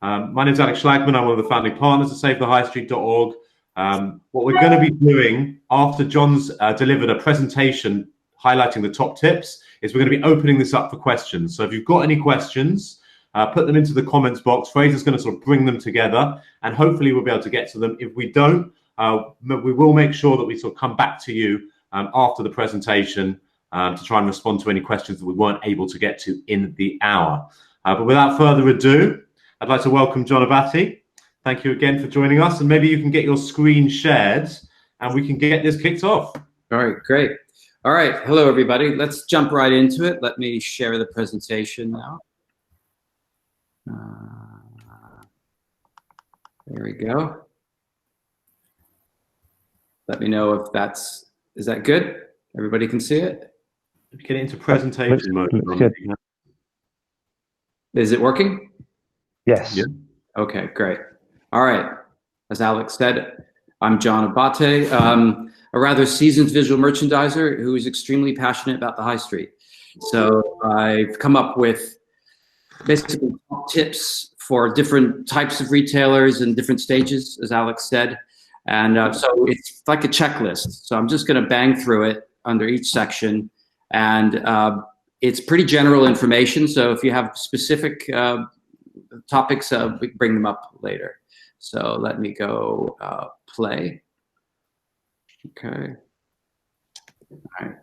My name is Alex Schlagman. I'm one of the founding partners at SaveTheHighStreet.org. What we're going to be doing after John's delivered a presentation highlighting the top tips is we're going to be opening this up for questions. So if you've got any questions, put them into the comments box. Fraser's going to sort of bring them together, and hopefully we'll be able to get to them. If we don't, we will make sure that we sort of come back to you after the presentation to try and respond to any questions that we weren't able to get to in the hour. But without further ado, I'd like to welcome John Abate. Thank you again for joining us, and maybe you can get your screen shared and we can get this kicked off. All right, great. All right, hello everybody. Let's jump right into it. Let me share the presentation now. There we go. Let me know if is that good? Everybody can see it? Get it into presentation mode. Is it working? Yes. Yeah. Okay, great. All right. As Alex said, I'm John Abate, a rather seasoned visual merchandiser who is extremely passionate about the high street. So I've come up with basically tips for different types of retailers and different stages, as Alex said. And so it's like a checklist. So I'm just going to bang through it under each section. And it's pretty general information. So if you have specific topics, we bring them up later. So let me go play. Okay. All right.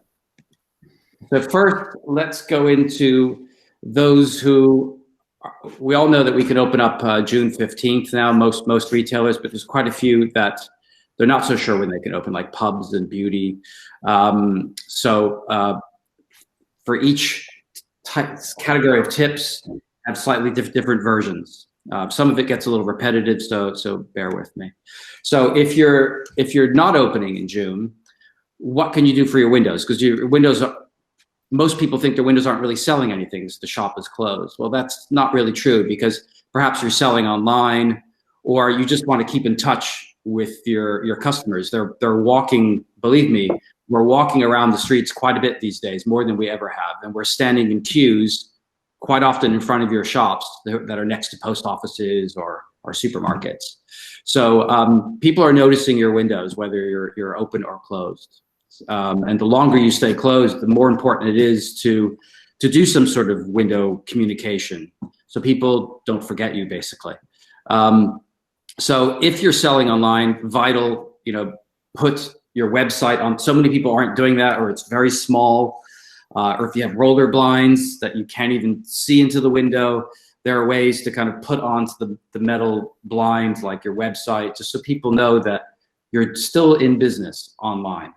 So first, let's go into those who, we all know that we can open up June 15th now, most retailers, but there's quite a few that they're not so sure when they can open, like pubs and beauty. For each category of tips, have slightly different versions. Some of it gets a little repetitive, so bear with me. So if you're not opening in June, what can you do for your windows? Because your windows, most people think their windows aren't really selling anything as the shop is closed. Well, that's not really true, because perhaps you're selling online, or you just want to keep in touch with your customers. They're walking, believe me, we're walking around the streets quite a bit these days, more than we ever have. And we're standing in queues quite often in front of your shops that are next to post offices or supermarkets. So people are noticing your windows, whether you're open or closed. And the longer you stay closed, the more important it is to do some sort of window communication, so people don't forget you, basically. So if you're selling online, vital, put your website on. So many people aren't doing that, or it's very small. Or if you have roller blinds that you can't even see into the window, there are ways to kind of put onto the metal blinds, like your website, just so people know that you're still in business online.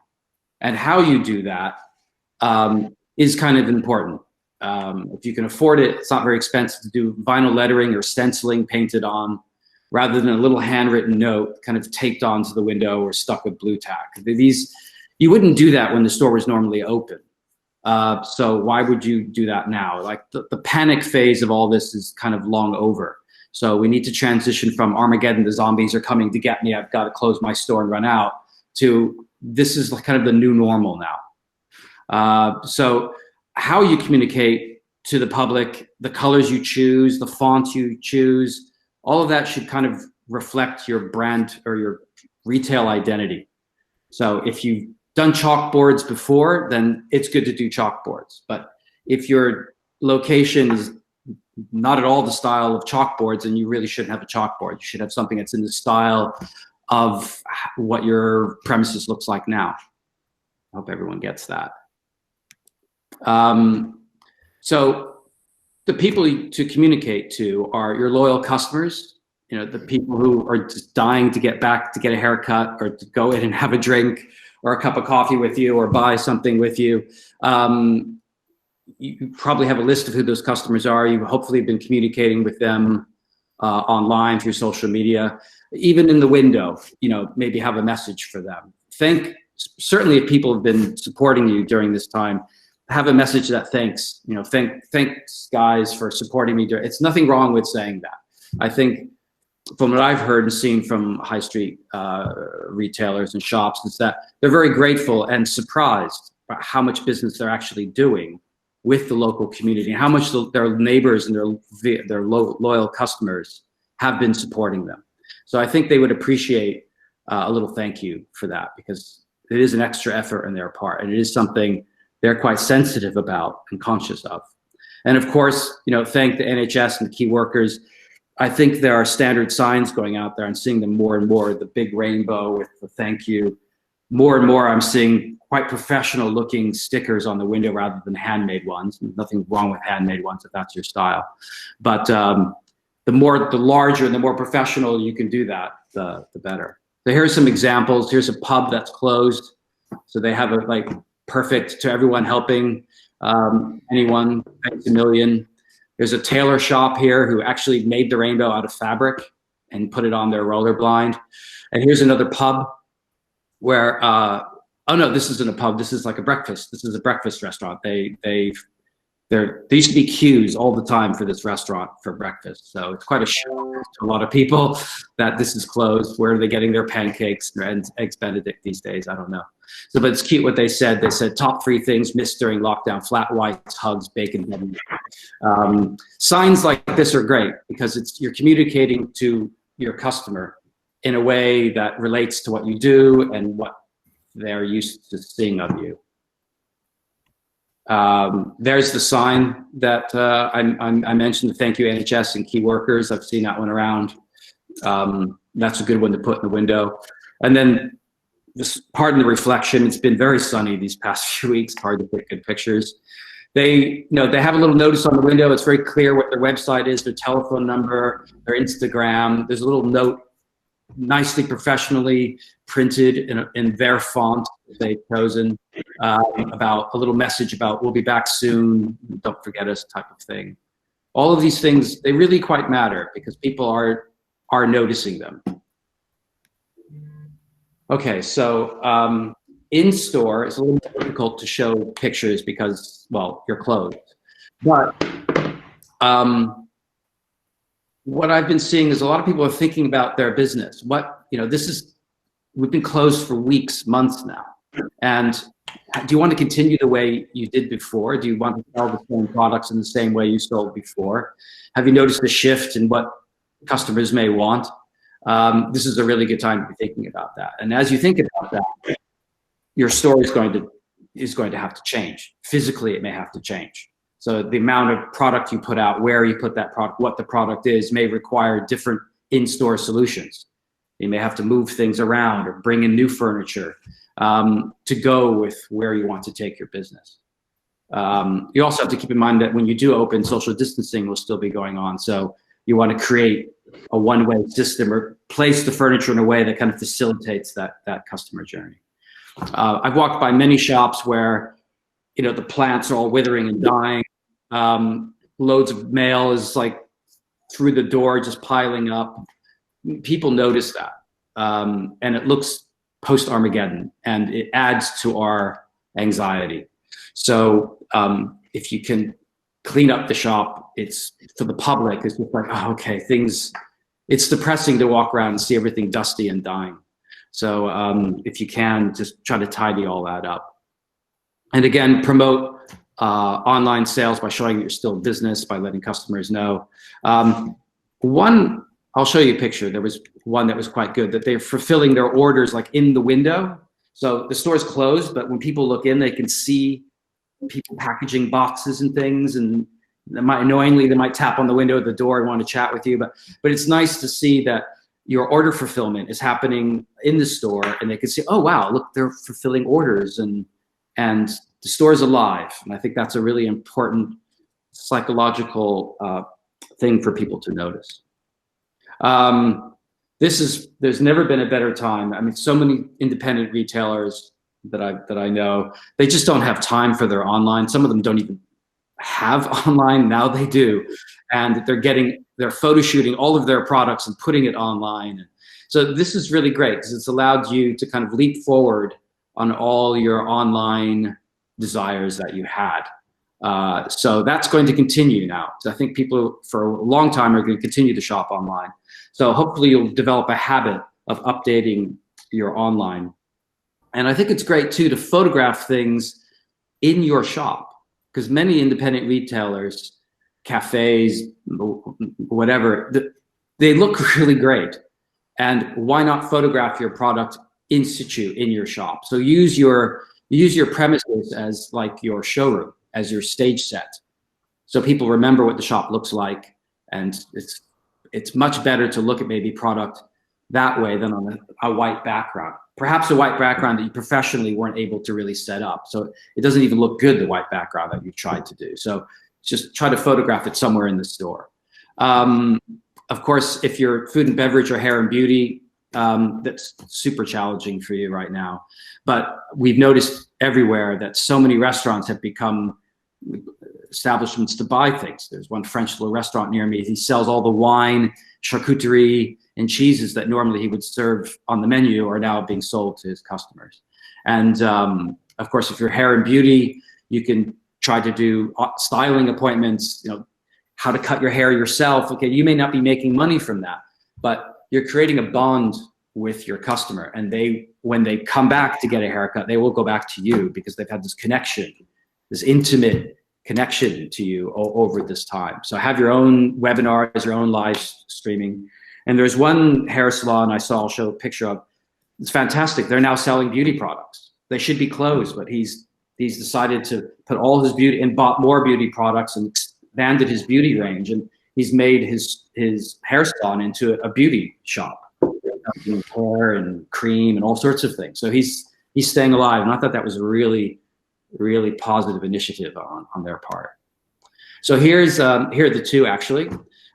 And how you do that is kind of important. If you can afford it, it's not very expensive to do vinyl lettering or stenciling painted on, rather than a little handwritten note kind of taped onto the window or stuck with blue tack. You wouldn't do that when the store was normally open. So why would you do that now? Like the panic phase of all this is kind of long over. So we need to transition from Armageddon, the zombies are coming to get me, I've got to close my store and run out, to this is kind of the new normal now. So how you communicate to the public, the colors you choose, the fonts you choose, all of that should kind of reflect your brand or your retail identity. So if you've done chalkboards before, then it's good to do chalkboards. But if your location is not at all the style of chalkboards, then you really shouldn't have a chalkboard. You should have something that's in the style of what your premises looks like now. I hope everyone gets that. So the people to communicate to are your loyal customers, the people who are just dying to get back to get a haircut, or to go in and have a drink or a cup of coffee with you, or buy something with you. You probably have a list of who those customers are. You've hopefully been communicating with them online through social media. Even in the window, maybe have a message for them. Certainly if people have been supporting you during this time, have a message that thanks, thanks guys for supporting me. It's nothing wrong with saying that. I think from what I've heard and seen from high street retailers and shops, is that they're very grateful and surprised about how much business they're actually doing with the local community, and how much their neighbors and their loyal customers have been supporting them. So I think they would appreciate a little thank you for that, because it is an extra effort on their part, and it is something they're quite sensitive about and conscious of. And of course, thank the NHS and the key workers. I think there are standard signs going out there. I'm seeing them more and more, the big rainbow with the thank you. More and more, I'm seeing quite professional looking stickers on the window rather than handmade ones. Nothing wrong with handmade ones if that's your style. But the larger and the more professional you can do that, the better. So here's some examples. Here's a pub that's closed. So they have perfect to everyone, helping anyone, thanks a million. There's a tailor shop here who actually made the rainbow out of fabric and put it on their roller blind. And here's another pub where, oh no, this isn't a pub. This is like a breakfast. This is a breakfast restaurant. There used to be queues all the time for this restaurant for breakfast. So it's quite a shock to a lot of people that this is closed. Where are they getting their pancakes and eggs Benedict these days? I don't know. So, but it's cute what they said. They said top 3 things missed during lockdown: flat whites, hugs, bacon. Signs like this are great because you're communicating to your customer in a way that relates to what you do and what they're used to seeing of you. There's the sign that I mentioned, the thank you NHS and key workers. I've seen that one around. That's a good one to put in the window. And then, just pardon the reflection, it's been very sunny these past few weeks, hard to take good pictures. They have a little notice on the window. It's very clear what their website is, their telephone number, their Instagram. There's a little note, nicely professionally printed in their font they've chosen, about a little message about we'll be back soon, don't forget us, type of thing. All of these things, they really quite matter because people are noticing them. Okay, so in store, it's a little difficult to show pictures because, well, you're closed. But what I've been seeing is a lot of people are thinking about their business. We've been closed for weeks, months now. And do you want to continue the way you did before? Do you want to sell the same products in the same way you sold before? Have you noticed a shift in what customers may want? This is a really good time to be thinking about that. And as you think about that, your store is going to have to change. Physically, it may have to change. So the amount of product you put out, where you put that product, what the product is, may require different in-store solutions. You may have to move things around or bring in new furniture to go with where you want to take your business. You also have to keep in mind that when you do open, social distancing will still be going on. So you want to create a one-way system or place the furniture in a way that kind of facilitates that customer journey. I've walked by many shops where, the plants are all withering and dying. Loads of mail is like through the door, just piling up. People notice that. And it looks post-Armageddon, and it adds to our anxiety. So if you can clean up the shop, it's for the public, it's just like, oh, okay, it's depressing to walk around and see everything dusty and dying. So if you can, just try to tidy all that up. And again, promote online sales by showing you're still in business, by letting customers know. I'll show you a picture. There was one that was quite good, that they're fulfilling their orders like in the window. So the store's closed, but when people look in, they can see people packaging boxes and things, and they might tap on the window of the door and want to chat with you. But it's nice to see that your order fulfillment is happening in the store, and they can see, oh wow, look, they're fulfilling orders, and the store's alive. And I think that's a really important psychological thing for people to notice. There's never been a better time. I mean, so many independent retailers that I know, they just don't have time for their online. Some of them don't even have online. Now they do. And they're photo shooting all of their products and putting it online. So this is really great because it's allowed you to kind of leap forward on all your online desires that you had. So that's going to continue now. So I think people for a long time are going to continue to shop online. So hopefully you'll develop a habit of updating your online. And I think it's great too to photograph things in your shop, because many independent retailers, cafes, whatever, they look really great. And why not photograph your product in situ in your shop? So use your premises as like your showroom, as your stage set, so people remember what the shop looks like. And it's much better to look at maybe product that way than on a white background. Perhaps a white background that you professionally weren't able to really set up. So it doesn't even look good, the white background that you tried to do. So just try to photograph it somewhere in the store. Of course, if you're food and beverage or hair and beauty, that's super challenging for you right now. But we've noticed everywhere that so many restaurants have become establishments to buy things. There's one French little restaurant near me. He sells all the wine, charcuterie, and cheeses that normally he would serve on the menu are now being sold to his customers. And of course, if you're hair and beauty, you can try to do styling appointments, you know, how to cut your hair yourself. Okay, you may not be making money from that, but you're creating a bond with your customer. And when they come back to get a haircut, they will go back to you because they've had this connection, this intimate connection to you over this time. So have your own webinars, your own live streaming. And there's one hair salon I saw, I'll show a picture of. It's fantastic. They're now selling beauty products. They should be closed, but he's decided to put all his beauty and bought more beauty products and expanded his beauty range. And he's made his hair salon into a beauty shop, hair and cream and all sorts of things. So he's staying alive. And I thought that was a really positive initiative on their part. So here are the two actually.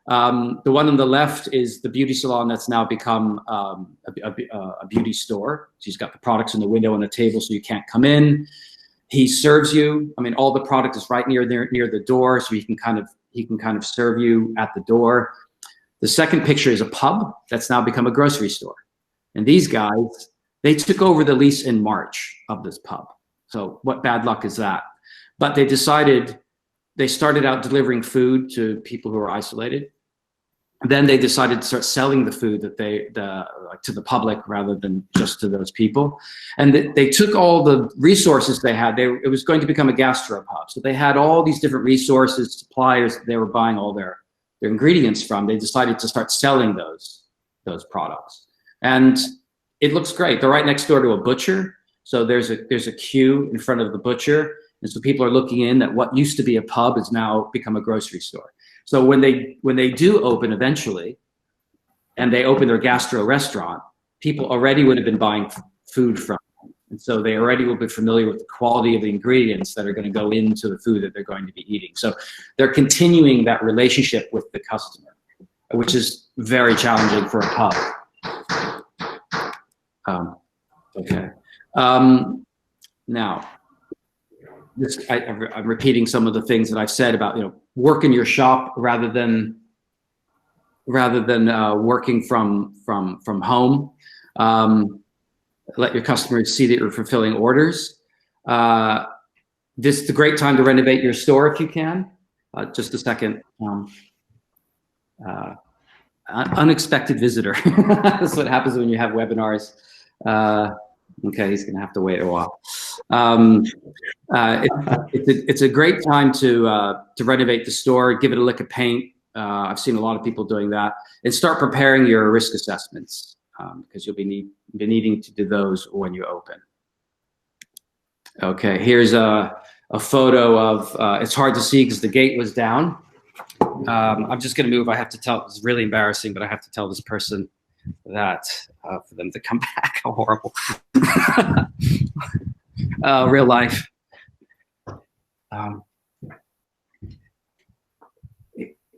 The one on the left is the beauty salon that's now become a beauty store. So he's got the products in the window on the table so you can't come in. He serves you. I mean, all the product is right near the door, so he can kind of serve you at the door. The second picture is a pub that's now become a grocery store. And these guys, they took over the lease in March of this pub. So what bad luck is that? But they started out delivering food to people who are isolated. Then they decided to start selling the food that to the public rather than just to those people. And they took all the resources they had. It was going to become a gastropub. So they had all these different resources, suppliers they were buying all their ingredients from. They decided to start selling those products. And it looks great. They're right next door to a butcher. So there's a queue in front of the butcher. And so people are looking in that what used to be a pub has now become a grocery store. So when they do open eventually, and they open their gastro restaurant, people already would have been buying food from them. And so they already will be familiar with the quality of the ingredients that are going to go into the food that they're going to be eating. So they're continuing that relationship with the customer, which is very challenging for a pub. Okay. Now, I'm repeating some of the things that I've said about, work in your shop rather than working from home. Let your customers see that you're fulfilling orders. This is a great time to renovate your store if you can. Just a second. Unexpected visitor. That's what happens when you have webinars. Okay, he's going to have to wait a while. It's a great time to renovate the store, give it a lick of paint. I've seen a lot of people doing that, and start preparing your risk assessments because you'll be needing to do those when you open. Okay, here's a photo of. It's hard to see because the gate was down. I'm just going to move. I have to tell. It's really embarrassing, but I have to tell this person that for them to come back. How horrible. Real life. Can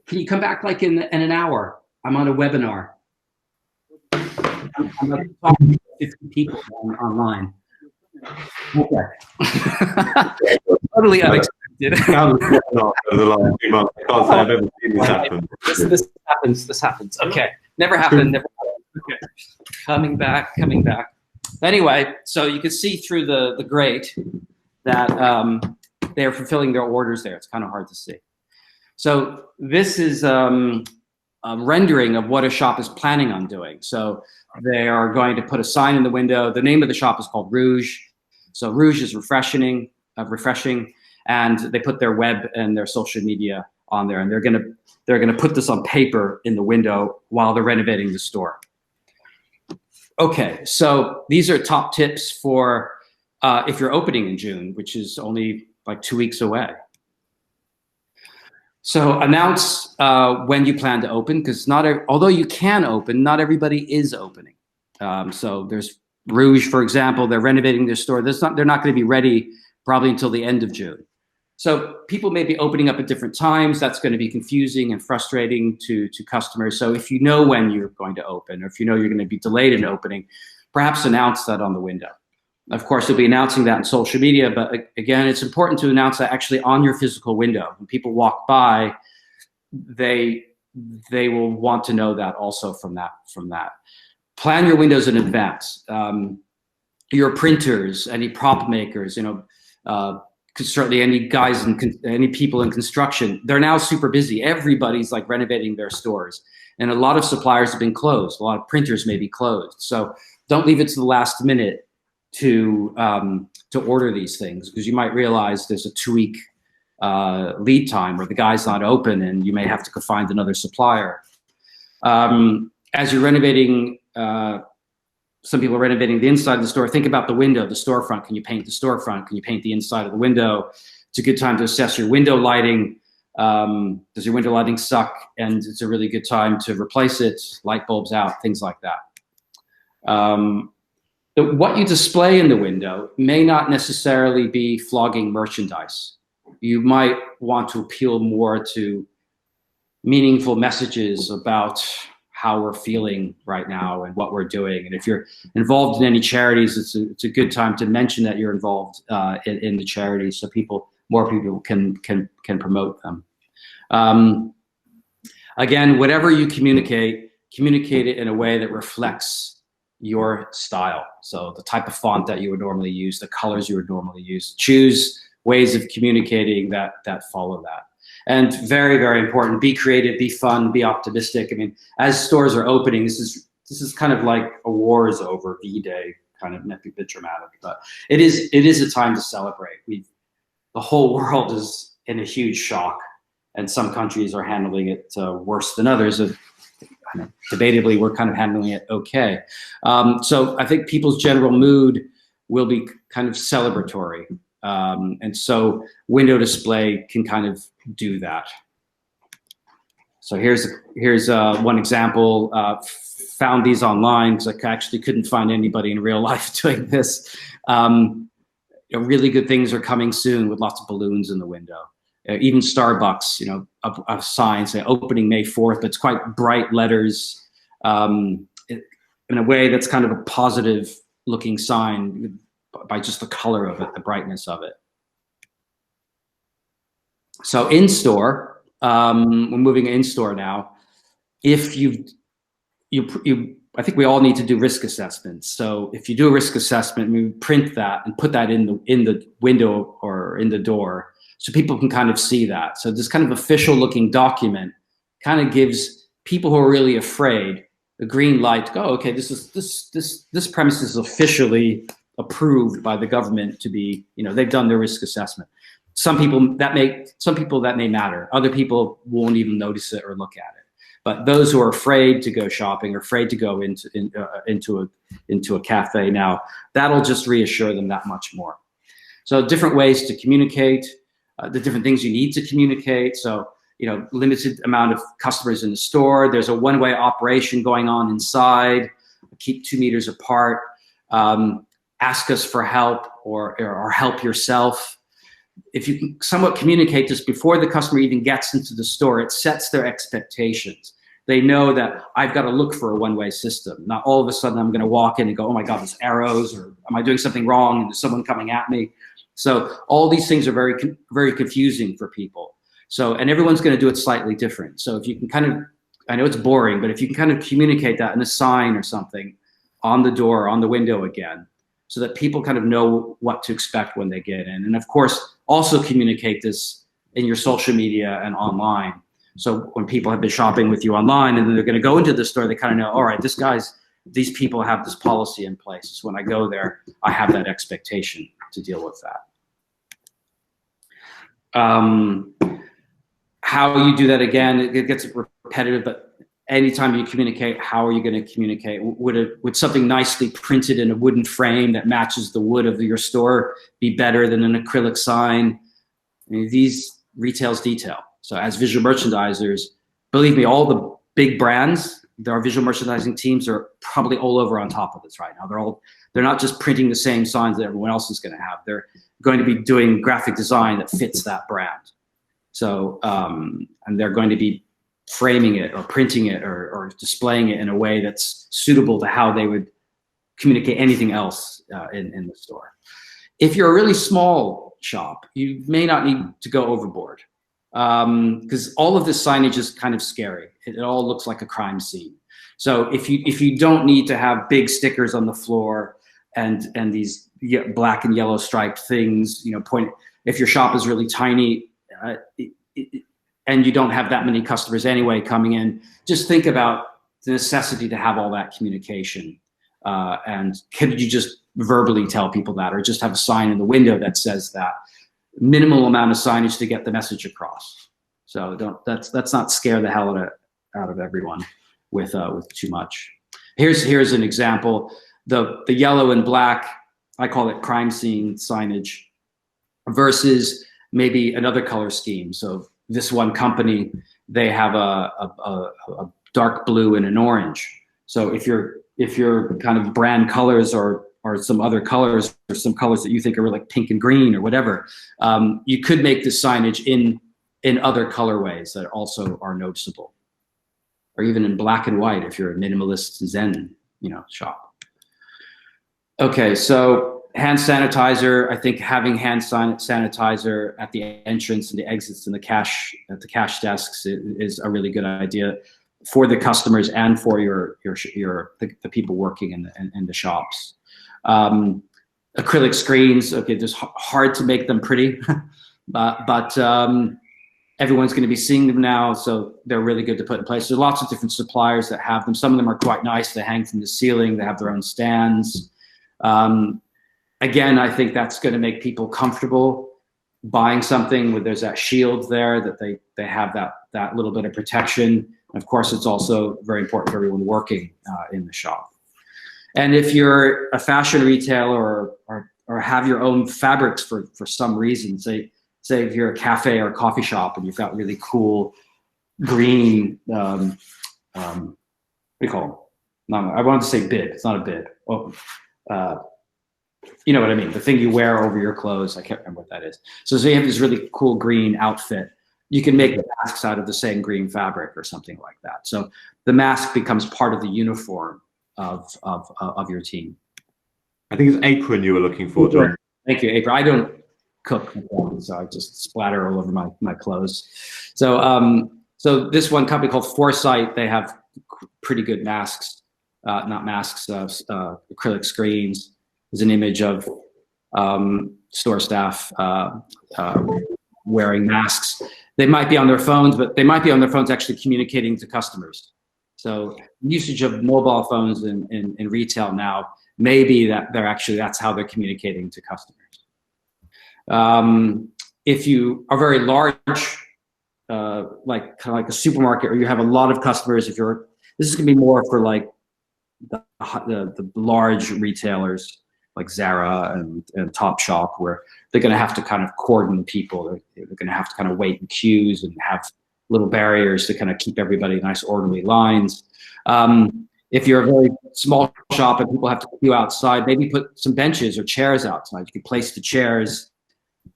you come back like in an hour? I'm on a webinar. I'm talking to 50 people online. Okay. Totally unexpected. The last 2 months. I can't say I've ever seen this happen. This happens. Okay. Never happened. Okay. Coming back. Anyway, so you can see through the grate that they are fulfilling their orders there. It's kind of hard to see. So this is a rendering of what a shop is planning on doing. So they are going to put a sign in the window. The name of the shop is called Rouge. So Rouge is refreshing, and they put their web and their social media on there, and they're gonna put this on paper in the window while they're renovating the store. Okay, so these are top tips for if you're opening in June, which is only like 2 weeks away. So announce when you plan to open, because although you can open, not everybody is opening. So there's Rouge, for example, they're renovating their store. They're not going to be ready probably until the end of June. So people may be opening up at different times. That's going to be confusing and frustrating to customers. So if you know when you're going to open, or if you know you're going to be delayed in opening, perhaps announce that on the window. Of course, you'll be announcing that in social media, but again, it's important to announce that actually on your physical window. When people walk by, they will want to know that also from that. Plan your windows in advance. Your printers, any prop makers, certainly any people in construction, they're now super busy. Everybody's like renovating their stores, and a lot of suppliers have been closed. A lot of printers may be closed. So don't leave it to the last minute to order these things, because you might realize there's a 2-week lead time where the guy's not open, and you may have to go find another supplier. As you're renovating, some people are renovating the inside of the store. Think about the window, the storefront. Can you paint the storefront? Can you paint the inside of the window? It's a good time to assess your window lighting. Does your window lighting suck? And it's a really good time to replace it, light bulbs out, things like that. What you display in the window may not necessarily be flogging merchandise. You might want to appeal more to meaningful messages about how we're feeling right now and what we're doing. And if you're involved in any charities, it's a good time to mention that you're involved in the charities, so more people can promote them. Again, whatever you communicate it in a way that reflects your style. So the type of font that you would normally use, the colors you would normally use. Choose ways of communicating that follow that. And very, very important, be creative, be fun, be optimistic. I mean, as stores are opening, this is kind of like a war is over, V-Day, kind of maybe a bit dramatic, but it is a time to celebrate. The whole world is in a huge shock, and some countries are handling it worse than others. Debatably, we're kind of handling it okay. So I think people's general mood will be kind of celebratory. And so window display can kind of do that. So here's one example. Found these online because I actually couldn't find anybody in real life doing this. Really good things are coming soon with lots of balloons in the window. Even Starbucks, a sign saying opening May 4th, but it's quite bright letters in a way that's kind of a positive looking sign by just the color of it, the brightness of it. So in store, we're moving in store now. If I think we all need to do risk assessments. So if you do a risk assessment, we print that and put that in the window or in the door, so people can kind of see that. So this kind of official looking document kind of gives people who are really afraid a green light to go, okay, this premise is officially approved by the government to be, they've done their risk assessment. Some people that may matter. Other people won't even notice it or look at it. But those who are afraid to go shopping or afraid to go into a cafe now, that'll just reassure them that much more. So different ways to communicate, the different things you need to communicate. So, limited amount of customers in the store. There's a one-way operation going on inside. Keep 2 meters apart. Ask us for help or help yourself. If you can somewhat communicate this before the customer even gets into the store, it sets their expectations. They know that I've got to look for a one-way system. Not all of a sudden I'm going to walk in and go, oh my God, there's arrows, or am I doing something wrong? And there's someone coming at me. So all these things are very, very confusing for people. So, and everyone's going to do it slightly different. So if you can kind of, I know it's boring, but if you can kind of communicate that in a sign or something on the door, on the window again, so that people kind of know what to expect when they get in. And of course, also communicate this in your social media and online. So when people have been shopping with you online and then they're going to go into the store, they kind of know, all right, these people have this policy in place. So when I go there, I have that expectation to deal with that. how you do that again, it gets repetitive, but anytime you communicate, how are you going to communicate? Would something nicely printed in a wooden frame that matches the wood of your store be better than an acrylic sign? I mean, these retail's detail. So as visual merchandisers, believe me, all the big brands, our visual merchandising teams are probably all over on top of this right now. They're not just printing the same signs that everyone else is going to have. They're going to be doing graphic design that fits that brand. So, and they're going to be framing it or printing it or displaying it in a way that's suitable to how they would communicate anything else in the store. If you're a really small shop, you may not need to go overboard, because all of this signage is kind of scary. It all looks like a crime scene. So if you don't need to have big stickers on the floor and these black and yellow striped things, if your shop is really tiny, and you don't have that many customers anyway coming in, just think about the necessity to have all that communication. And could you just verbally tell people that, or just have a sign in the window that says that? Minimal amount of signage to get the message across. So let's not scare the hell out of everyone with too much. Here's an example. The yellow and black, I call it crime scene signage, versus maybe another color scheme. So this one company, they have a dark blue and an orange. So if your kind of brand colors or some other colors, or some colors that you think are like pink and green or whatever, you could make the signage in other colorways that also are noticeable, or even in black and white if you're a minimalist Zen, shop. Okay, so hand sanitizer. I think having hand sanitizer at the entrance and the exits and at the cash desks is a really good idea for the customers and for the people working in the shops. Acrylic screens, okay, it's hard to make them pretty, but everyone's going to be seeing them now, so they're really good to put in place. There's lots of different suppliers that have them. Some of them are quite nice. They hang from the ceiling. They have their own stands. Again, I think that's going to make people comfortable buying something where there's that shield there, that they have that little bit of protection. And of course, it's also very important for everyone working in the shop. And if you're a fashion retailer or have your own fabrics for some reason, say if you're a cafe or a coffee shop and you've got really cool green, what do you call them? No, I wanted to say bib. It's not a bib. Oh, you know what I mean? The thing you wear over your clothes. I can't remember what that is. So you have this really cool green outfit. You can make the masks out of the same green fabric or something like that. So the mask becomes part of the uniform of your team. I think it's apron you were looking for, John. Thank you, apron. I don't cook, so I just splatter all over my clothes. So so this one company called Foresight, they have pretty good masks, not masks, acrylic screens. There's an image of store staff wearing masks. They might be on their phones, but they might be on their phones actually communicating to customers. So usage of mobile phones in retail now, maybe that's how they're communicating to customers. If you are very large, like a supermarket, or you have a lot of customers, this is gonna be more for like the large retailers like Zara and Topshop, where they're going to have to kind of cordon people. They're going to have to kind of wait in queues and have little barriers to kind of keep everybody nice orderly lines. If you're a very small shop and people have to queue outside, maybe put some benches or chairs outside. You can place the chairs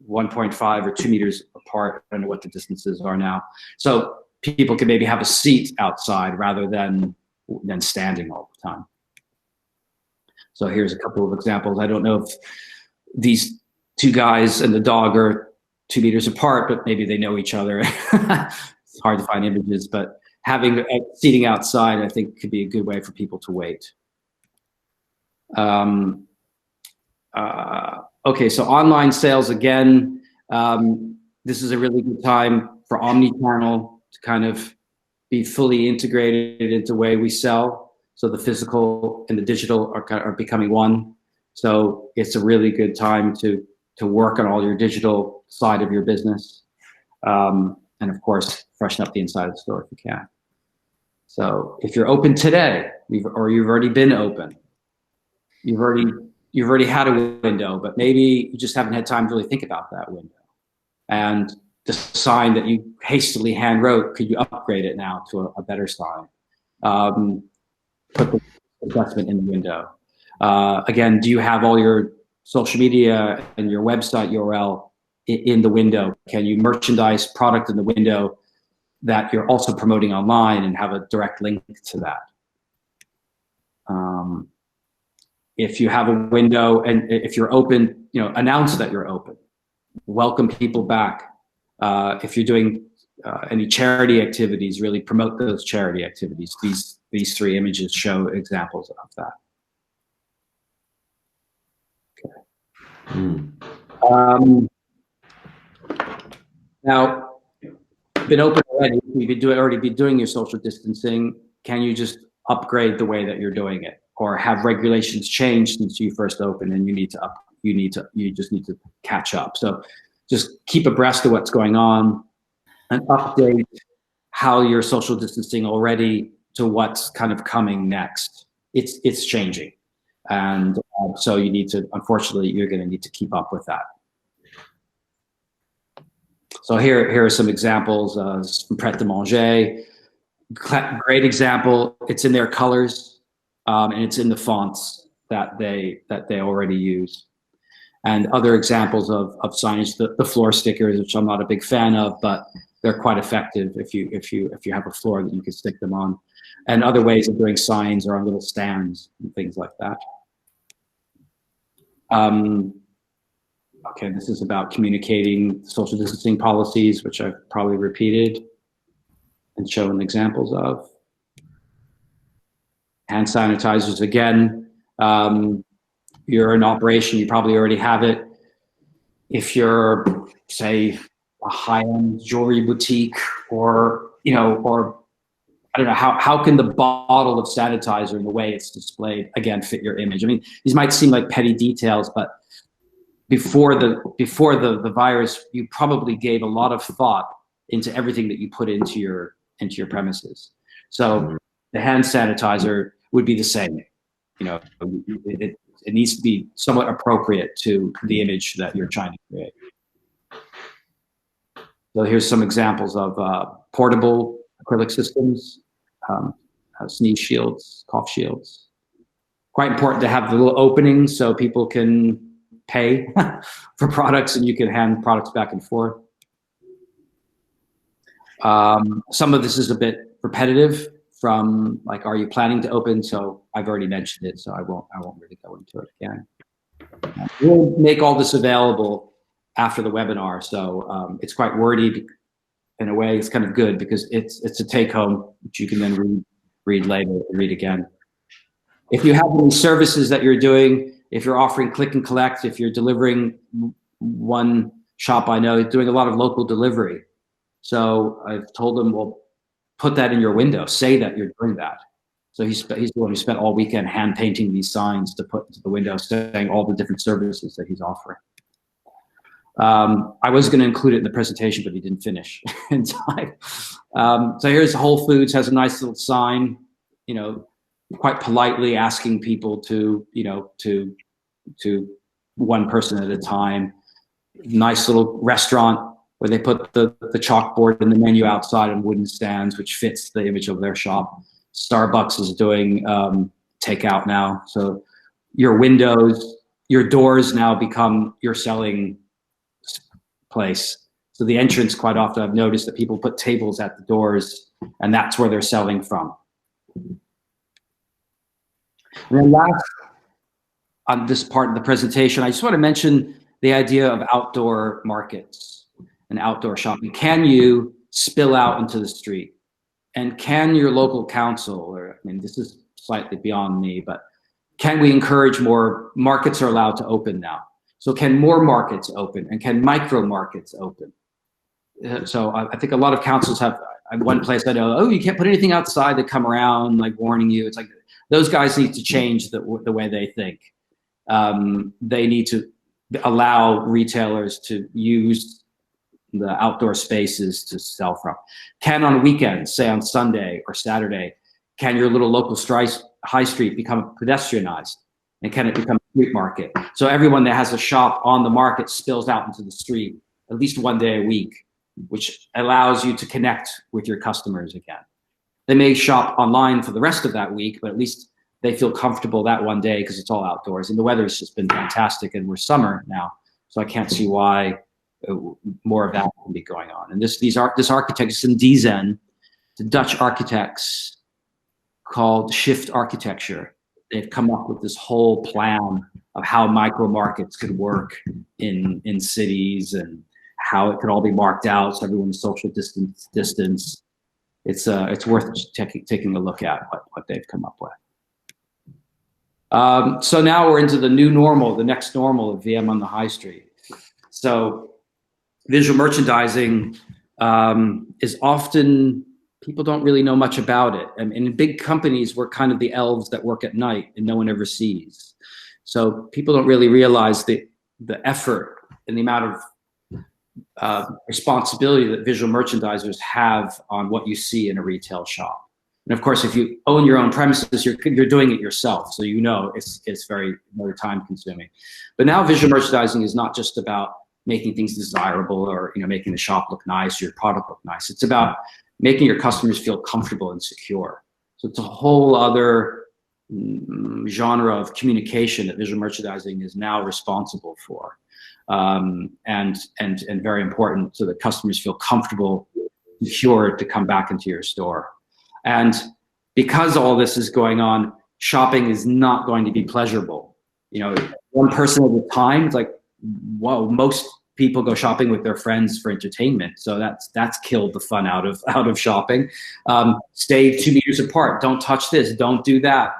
1.5 or 2 meters apart. I don't know what the distances are now. So people can maybe have a seat outside rather than standing all the time. So here's a couple of examples. I don't know if these two guys and the dog are 2 meters apart, but maybe they know each other. It's hard to find images, but having seating outside, I think, could be a good way for people to wait. Okay, so online sales again. This is a really good time for omni-channel to kind of be fully integrated into the way we sell. So the physical and the digital are becoming one. So it's a really good time to work on all your digital side of your business. And of course, freshen up the inside of the store if you can. So if you're open today, or you've already been open, you've already had a window, but maybe you just haven't had time to really think about that window. And the sign that you hastily hand wrote, could you upgrade it now to a better sign? Put the investment in the window. Again, do you have all your social media and your website URL in the window? Can you merchandise product in the window that you're also promoting online and have a direct link to that? If you have a window and if you're open, announce that you're open. Welcome people back. If you're doing any charity activities, really promote those charity activities. These three images show examples of that. Okay. Now, been open already. You've already been doing your social distancing. Can you just upgrade the way that you're doing it, or have regulations changed since you first opened, and you just need to catch up? So, just keep abreast of what's going on, and update how you're social distancing already to what's kind of coming next. It's changing, and so you need to. Unfortunately, you're going to need to keep up with that. So here are some examples from Pret a Manger. Great example. It's in their colors, and it's in the fonts that they already use. And other examples of signage, the floor stickers, which I'm not a big fan of, but they're quite effective if you have a floor that you can stick them on. And other ways of doing signs are on little stands and things like that. Okay, this is about communicating social distancing policies, which I've probably repeated and shown examples of. Hand sanitizers, again, you're in operation, you probably already have it. If you're, say, a high-end jewelry boutique, or I don't know, how can the bottle of sanitizer and the way it's displayed, again, fit your image? I mean, these might seem like petty details, but before the virus, you probably gave a lot of thought into everything that you put into your premises. So the hand sanitizer would be the same. It needs to be somewhat appropriate to the image that you're trying to create. So here's some examples of portable acrylic systems, sneeze shields, cough shields. Quite important to have the little openings so people can pay for products and you can hand products back and forth. Some of this is a bit repetitive from like, are you planning to open? So I've already mentioned it, so I won't really go into it again. We'll make all this available after the webinar, so it's quite wordy. In a way, it's kind of good because it's a take home, which you can then read later, read again. If you have any services that you're doing, if you're offering click and collect, if you're delivering, one shop I know is doing a lot of local delivery. So I've told them, well, put that in your window, say that you're doing that. So he's the one who spent all weekend hand painting these signs to put into the window saying all the different services that he's offering. I was going to include it in the presentation, but he didn't finish in time. So here's Whole Foods, has a nice little sign, quite politely asking people to one person at a time. Nice little restaurant where they put the chalkboard and the menu outside on wooden stands, which fits the image of their shop. Starbucks is doing takeout now. So your windows, your doors now become your selling place. So the entrance, quite often I've noticed that people put tables at the doors and that's where they're selling from. And then last on this part of the presentation, I just want to mention the idea of outdoor markets and outdoor shopping. Can you spill out into the street? And can your local council, or I mean, this is slightly beyond me, but can we encourage more? Markets are allowed to open now. So can more markets open, and can micro markets open? So I think a lot of councils have, one place I know, oh, you can't put anything outside. They come around like warning you. It's like, those guys need to change the way they think. They need to allow retailers to use the outdoor spaces to sell from? Can on weekends, say on Sunday or Saturday, can your little local high street become pedestrianized? And can it become a street market? So everyone that has a shop on the market spills out into the street at least one day a week, which allows you to connect with your customers again. They may shop online for the rest of that week, but at least they feel comfortable that one day because it's all outdoors. And the weather's just been fantastic, and we're summer now, so I can't see why more of that can be going on. And this architect is in Diezen, the Dutch architects called Shift Architecture. They've come up with this whole plan of how micro markets could work in cities and how it could all be marked out so everyone's social distance. It's worth taking a look at what they've come up with. So now we're into the new normal, the next normal of VM on the high street. So visual merchandising is often, people don't really know much about it. And in big companies, we're kind of the elves that work at night and no one ever sees. So people don't really realize the effort and the amount of responsibility that visual merchandisers have on what you see in a retail shop. And of course, if you own your own premises, you're doing it yourself. So you know it's very time consuming. But now visual merchandising is not just about making things desirable or making the shop look nice or your product look nice. It's about making your customers feel comfortable and secure. So it's a whole other genre of communication that visual merchandising is now responsible for. And very important so that customers feel comfortable, secure to come back into your store. And because all this is going on, shopping is not going to be pleasurable. One person at a time, it's like, whoa, most people go shopping with their friends for entertainment. So that's killed the fun out of shopping. Stay 2 meters apart. Don't touch this. Don't do that.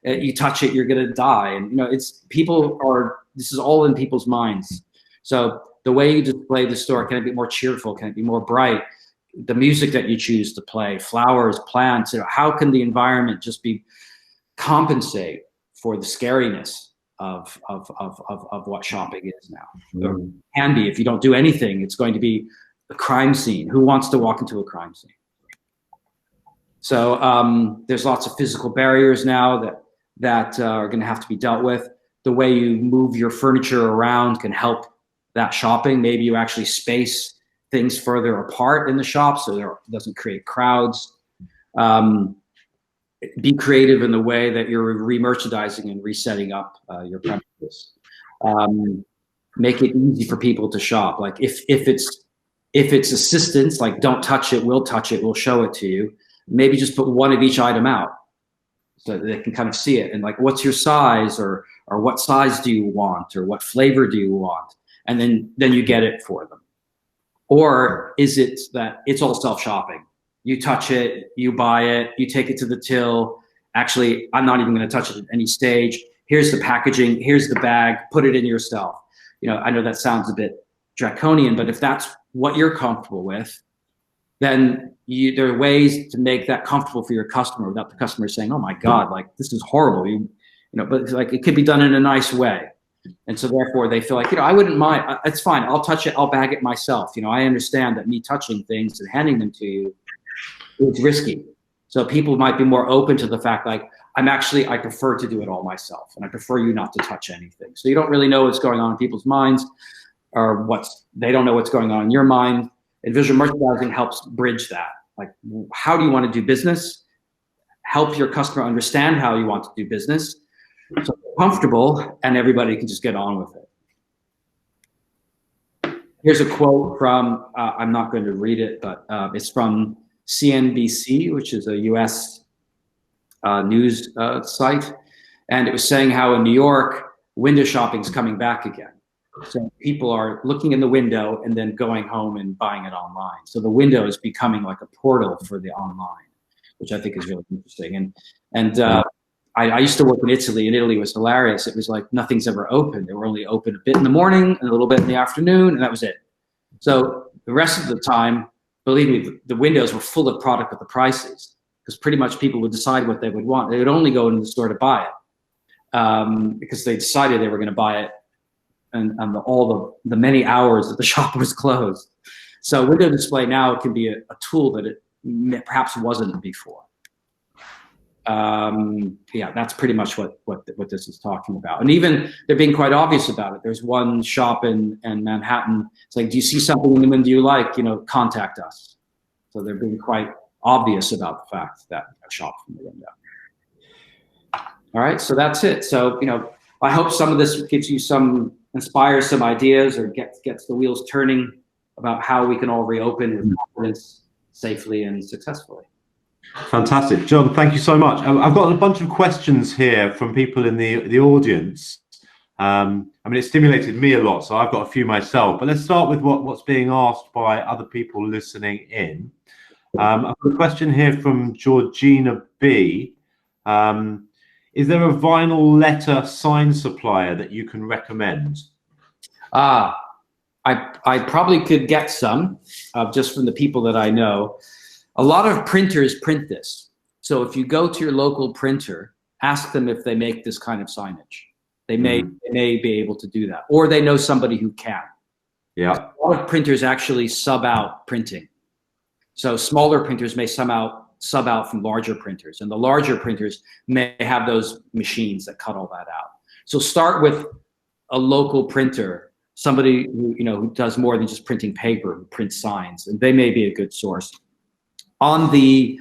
You touch it, you're gonna die. And this is all in people's minds. So the way you display the store, can it be more cheerful? Can it be more bright? The music that you choose to play, flowers, plants, how can the environment just compensate for the scariness of what shopping is now? Mm-hmm. It can be, if you don't do anything, it's going to be a crime scene. Who wants to walk into a crime scene? So there's lots of physical barriers now that are going to have to be dealt with. The way you move your furniture around can help that shopping. Maybe you actually space things further apart in the shop so it doesn't create crowds. Be creative in the way that you're re-merchandising and resetting up your premises. Make it easy for people to shop. Like if it's assistance, like don't touch it, we'll touch it, we'll show it to you. Maybe just put one of each item out so that they can kind of see it. And like, what's your size, or what size do you want, or what flavor do you want? And then you get it for them. Or is it that it's all self-shopping? You touch it, you buy it, you take it to the till. Actually, I'm not even going to touch it at any stage. Here's the packaging, here's the bag, put it in yourself. I know that sounds a bit draconian, but if that's what you're comfortable with, then there are ways to make that comfortable for your customer without the customer saying, "Oh my God, like this is horrible." But like it could be done in a nice way. And so therefore they feel like, I wouldn't mind, it's fine, I'll touch it, I'll bag it myself. I understand that me touching things and handing them to you, it's risky. So people might be more open to the fact, like, I prefer to do it all myself, and I prefer you not to touch anything. So you don't really know what's going on in people's minds, or they don't know what's going on in your mind. And visual merchandising helps bridge that. Like, how do you want to do business? Help your customer understand how you want to do business, so they're comfortable, and everybody can just get on with it. Here's a quote from, I'm not going to read it, but it's from CNBC, which is a US news site. And it was saying how in New York, window shopping is coming back again. So people are looking in the window and then going home and buying it online. So the window is becoming like a portal for the online, which I think is really interesting. And I used to work in Italy, and Italy was hilarious. It was like nothing's ever open. They were only open a bit in the morning and a little bit in the afternoon, and that was it. So the rest of the time, believe me, the windows were full of product with the prices, because pretty much people would decide what they would want. They would only go into the store to buy it because they decided they were going to buy it, and all the many hours that the shop was closed. So window display now can be a tool that it perhaps wasn't before. Yeah, that's pretty much what this is talking about. And even they're being quite obvious about it. There's one shop in Manhattan. It's like, do you see something in the window you like? Contact us. So they're being quite obvious about the fact that shop from the window. All right, so that's it. So I hope some of this gives you inspires some ideas, or gets the wheels turning about how we can all reopen with confidence, safely and successfully. Fantastic. John, thank you so much. I've got a bunch of questions here from people in the audience. I mean, it stimulated me a lot, so I've got a few myself. But let's start with what's being asked by other people listening in. I've got a question here from Georgina B. Is there a vinyl letter sign supplier that you can recommend? I probably could get some just from the people that I know. A lot of printers print this. So if you go to your local printer, ask them if they make this kind of signage. They may be able to do that, or they know somebody who can. Yeah. A lot of printers actually sub out printing. So smaller printers may sub out from larger printers, and the larger printers may have those machines that cut all that out. So start with a local printer, somebody who does more than just printing paper, who prints signs, and they may be a good source. On the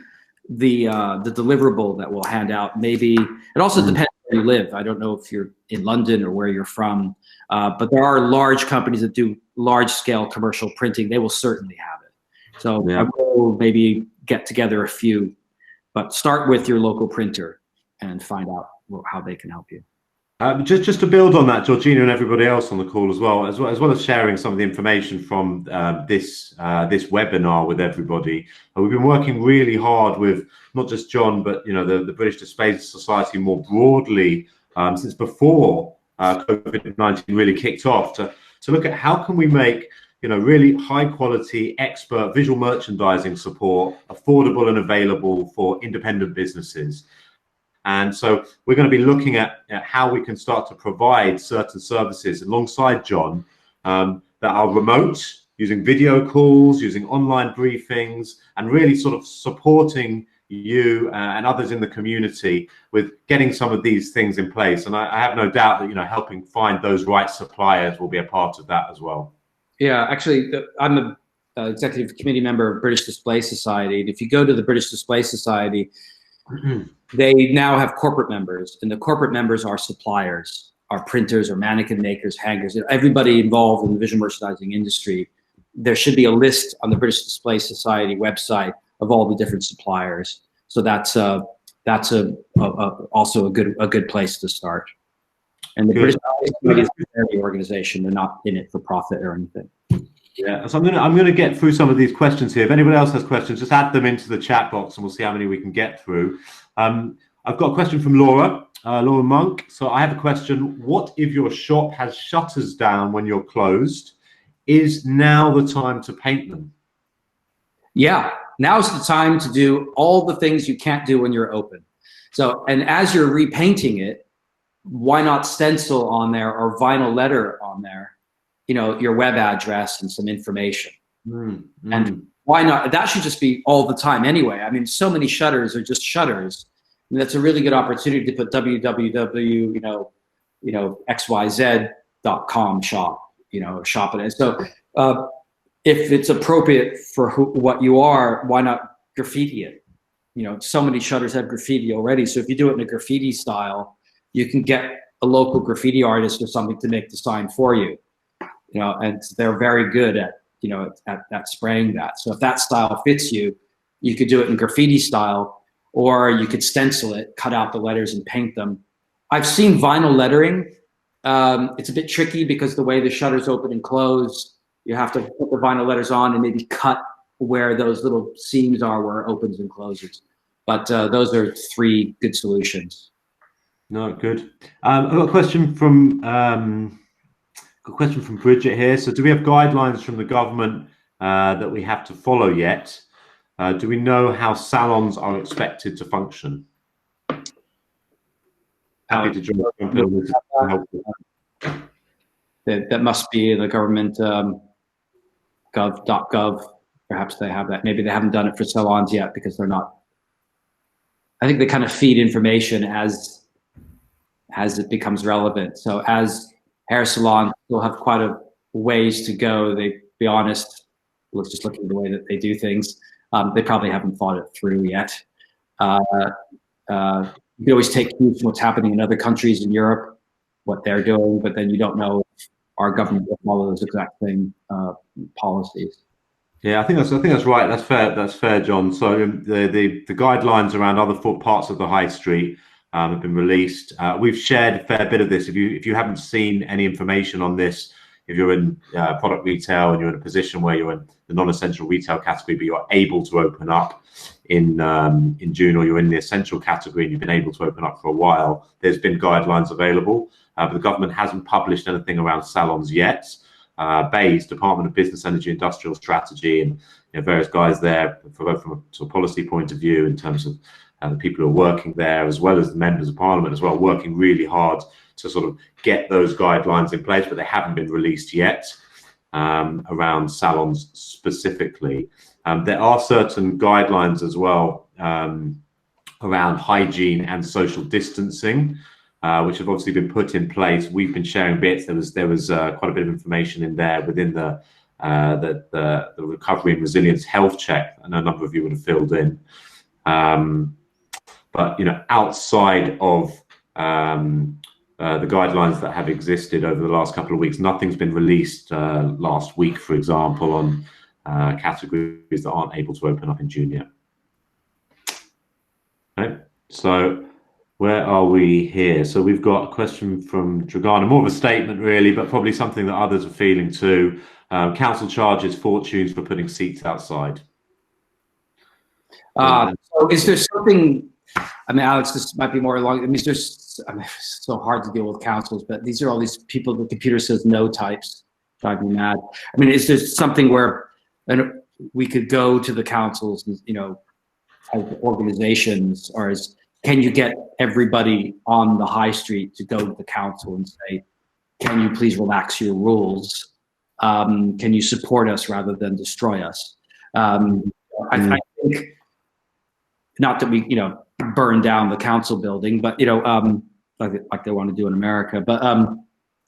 deliverable that we'll hand out, maybe it also depends where you live. I don't know if you're in London or where you're from, but there are large companies that do large scale commercial printing. They will certainly have it. So I will maybe get together a few, but start with your local printer and find out how they can help you. Just to build on that, Georgina and everybody else on the call as well as sharing some of the information from this webinar with everybody. We've been working really hard with not just John, but the British Display Society more broadly since before COVID-19 really kicked off to look at how can we make really high quality expert visual merchandising support affordable and available for independent businesses. And so we're going to be looking at how we can start to provide certain services alongside John that are remote, using video calls, using online briefings, and really sort of supporting you and others in the community with getting some of these things in place. And I have no doubt that helping find those right suppliers will be a part of that as well. Yeah, actually, I'm an executive committee member of British Display Society. And if you go to the British Display Society, they now have corporate members, and the corporate members are suppliers, are printers, or mannequin makers, hangers, everybody involved in the visual merchandising industry. There should be a list on the British Display Society website of all the different suppliers. So that's also a good place to start. And the British Display Society is a charity organization; they're not in it for profit or anything. Yeah, so I'm going to get through some of these questions here. If anybody else has questions, just add them into the chat box and we'll see how many we can get through. I've got a question from Laura Monk. So I have a question. What if your shop has shutters down when you're closed? Is now the time to paint them? Yeah, now's the time to do all the things you can't do when you're open. So, and as you're repainting it, why not stencil on there or vinyl letter on there your web address and some information. And why not? That should just be all the time anyway. I mean, so many shutters are just shutters. And that's a really good opportunity to put www, xyz.com shop, shop it. So if it's appropriate for what you are, why not graffiti it? So many shutters have graffiti already. So if you do it in a graffiti style, you can get a local graffiti artist or something to make the sign for you. And they're very good at spraying that. So if that style fits you, you could do it in graffiti style, or you could stencil it, cut out the letters and paint them. I've seen vinyl lettering. It's a bit tricky because the way the shutters open and close, you have to put the vinyl letters on and maybe cut where those little seams are where it opens and closes. But those are 3 good solutions. No, good. I've got a question from Bridget here. So do we have guidelines from the government that we have to follow yet? Do we know how salons are expected to function? Happy to jump in. That must be the government. gov.gov. Perhaps they have that. Maybe they haven't done it for salons yet because they're not. I think they kind of feed information as it becomes relevant. So as hair salons will have quite a ways to go. They, be honest, just looking at the way that they do things, they probably haven't thought it through yet. You always take cues from what's happening in other countries in Europe, what they're doing, but then you don't know if our government will follow those exact same policies. Yeah, I think that's right. That's fair. That's fair, John. So the guidelines around other parts of the high street have been released. We've shared a fair bit of this. If you haven't seen any information on this, if you're in product retail and you're in a position where you're in the non-essential retail category, but you're able to open up in June, or you're in the essential category and you've been able to open up for a while, there's been guidelines available, but the government hasn't published anything around salons yet. BEIS, Department of Business, Energy, Industrial Strategy, and various guys there, from a sort of policy point of view, in terms of the people who are working there, as well as the members of Parliament as well, working really hard to sort of get those guidelines in place, but they haven't been released yet around salons specifically. There are certain guidelines as well around hygiene and social distancing, which have obviously been put in place. We've been sharing bits. There was quite a bit of information in there within the Recovery and Resilience Health Check, and a number of you would have filled in. But outside of the guidelines that have existed over the last couple of weeks, nothing's been released last week, for example, on categories that aren't able to open up in June yet. Okay, so where are we here? So we've got a question from Dragana, more of a statement really, but probably something that others are feeling too. Council charges fortunes for putting seats outside. So is there something, I mean, Alex, this might be more along, I mean, it's so hard to deal with councils, but these are all these people, the computer says no types, drive me mad. I mean, is there something where we could go to the councils, as organizations, or can you get everybody on the high street to go to the council and say, can you please relax your rules? Can you support us rather than destroy us? I think, not that we, burn down the council building, but, like they want to do in America, but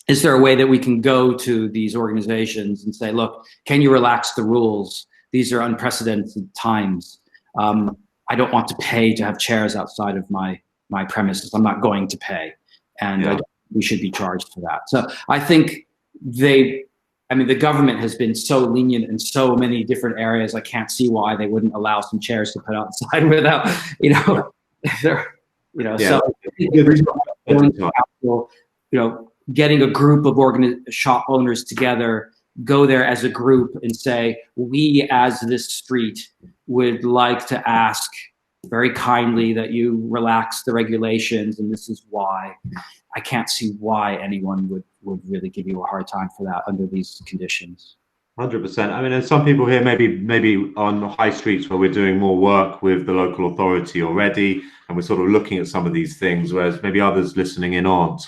is there a way that we can go to these organizations and say, look, can you relax the rules? These are unprecedented times. I don't want to pay to have chairs outside of my premises. I'm not going to pay, and we should be charged for that. So I think the government has been so lenient in so many different areas. I can't see why they wouldn't allow some chairs to put outside without, So getting a group of shop owners together, go there as a group and say, we as this street would like to ask very kindly that you relax the regulations, and this is why. I can't see why anyone would really give you a hard time for that under these conditions. 100%. I mean, there's some people here maybe on the high streets where we're doing more work with the local authority already, and we're sort of looking at some of these things, whereas maybe others listening in aren't.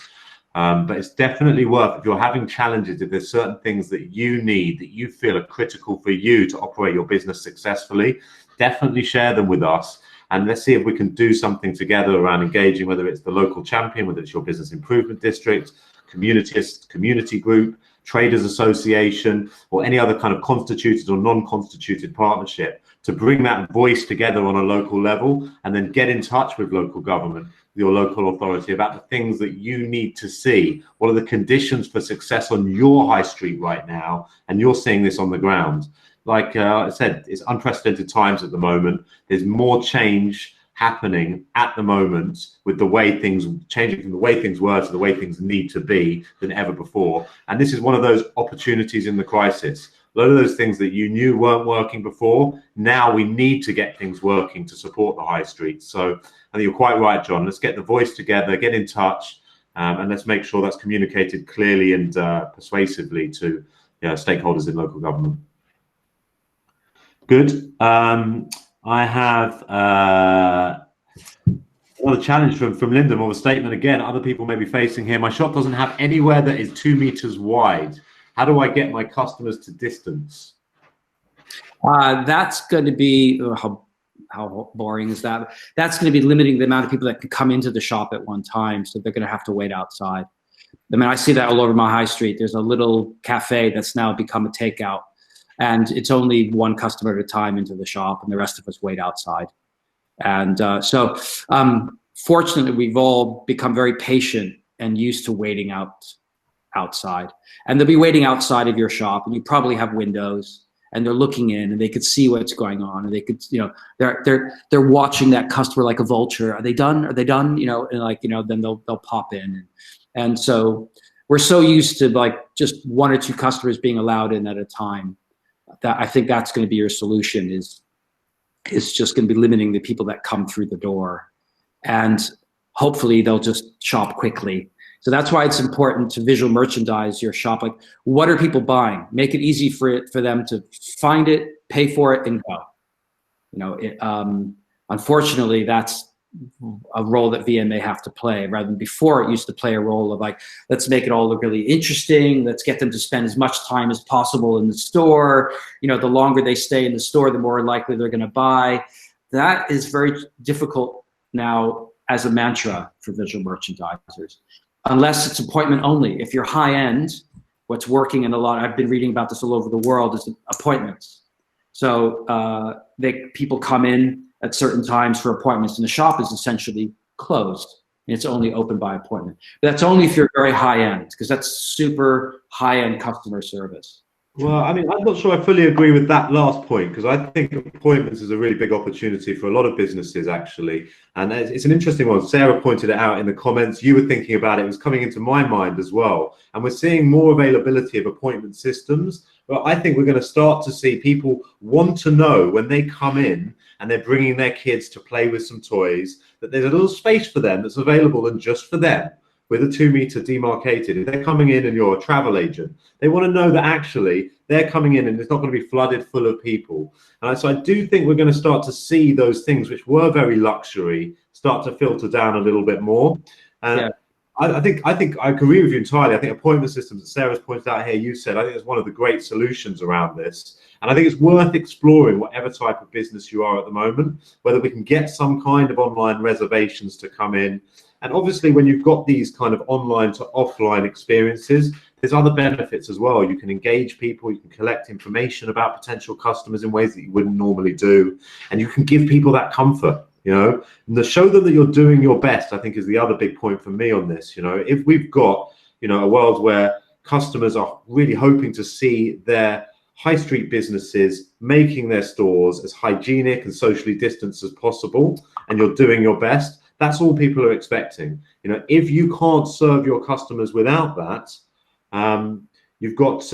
But it's definitely worth, if you're having challenges, if there's certain things that you need, that you feel are critical for you to operate your business successfully, definitely share them with us. And let's see if we can do something together around engaging, whether it's the local champion, whether it's your business improvement district, community group, traders association, or any other kind of constituted or non-constituted partnership, to bring that voice together on a local level, and then get in touch with local government, your local authority, about the things that you need to see. What are the conditions for success on your high street right now? And you're seeing this on the ground. Like I said, it's unprecedented times at the moment. There's more change happening at the moment, with the way things changing from the way things were to the way things need to be than ever before. And this is one of those opportunities in the crisis. A lot of those things that you knew weren't working before, now we need to get things working to support the high street. So I think you're quite right, John. Let's get the voice together, get in touch, and let's make sure that's communicated clearly and persuasively to stakeholders in local government. Good. I have another challenge from Linda, more of a statement again. Other people may be facing here. My shop doesn't have anywhere that is 2 meters wide. How do I get my customers to distance? That's going to be how boring is that? That's going to be limiting the amount of people that can come into the shop at one time, so they're going to have to wait outside. I mean, I see that all over my high street. There's a little cafe that's now become a takeout, and it's only one customer at a time into the shop, and the rest of us wait outside. And fortunately, we've all become very patient and used to waiting outside. And they'll be waiting outside of your shop, and you probably have windows, and they're looking in, and they could see what's going on, and they could, you know, they're watching that customer like a vulture. Are they done? Are they done? You know, and like, you know, then they'll pop in, and so we're so used to like just one or two customers being allowed in at a time that I think that's going to be your solution. Is just going to be limiting the people that come through the door, and hopefully they'll just shop quickly. So that's why it's important to visual merchandise your shop. Like, what are people buying? Make it easy for them to find it, pay for it, and go. You know, unfortunately, that's a role that VM may have to play, rather than before it used to play a role of like, let's make it all look really interesting. Let's get them to spend as much time as possible in the store. You know, the longer they stay in the store, the more likely they're going to buy. That is very difficult now as a mantra for visual merchandisers. Unless it's appointment only. If you're high end, what's working in a lot, I've been reading about this all over the world, is appointments. So people come in at certain times for appointments, and the shop is essentially closed, and it's only open by appointment. But that's only if you're very high end, because that's super high end customer service. Well, I mean, I'm not sure I fully agree with that last point, because I think appointments is a really big opportunity for a lot of businesses, actually. And it's an interesting one. Sarah pointed it out in the comments. You were thinking about it. It was coming into my mind as well. And we're seeing more availability of appointment systems. But I think we're going to start to see people want to know when they come in and they're bringing their kids to play with some toys, that there's a little space for them that's available and just for them, with a 2 meter demarcated. If they're coming in and you're a travel agent, they want to know that actually they're coming in and it's not going to be flooded full of people. And so I do think we're going to start to see those things which were very luxury start to filter down a little bit more. And I think I agree with you entirely. I think appointment systems that Sarah's pointed out here, you said, I think it's one of the great solutions around this. And I think it's worth exploring whatever type of business you are at the moment, whether we can get some kind of online reservations to come in. And obviously, when you've got these kind of online to offline experiences, there's other benefits as well. You can engage people, you can collect information about potential customers in ways that you wouldn't normally do, and you can give people that comfort, you know, and to show them that you're doing your best, I think is the other big point for me on this. You know, if we've got, you know, a world where customers are really hoping to see their high street businesses making their stores as hygienic and socially distanced as possible, and you're doing your best, that's all people are expecting. You know, if you can't serve your customers without that, you've got,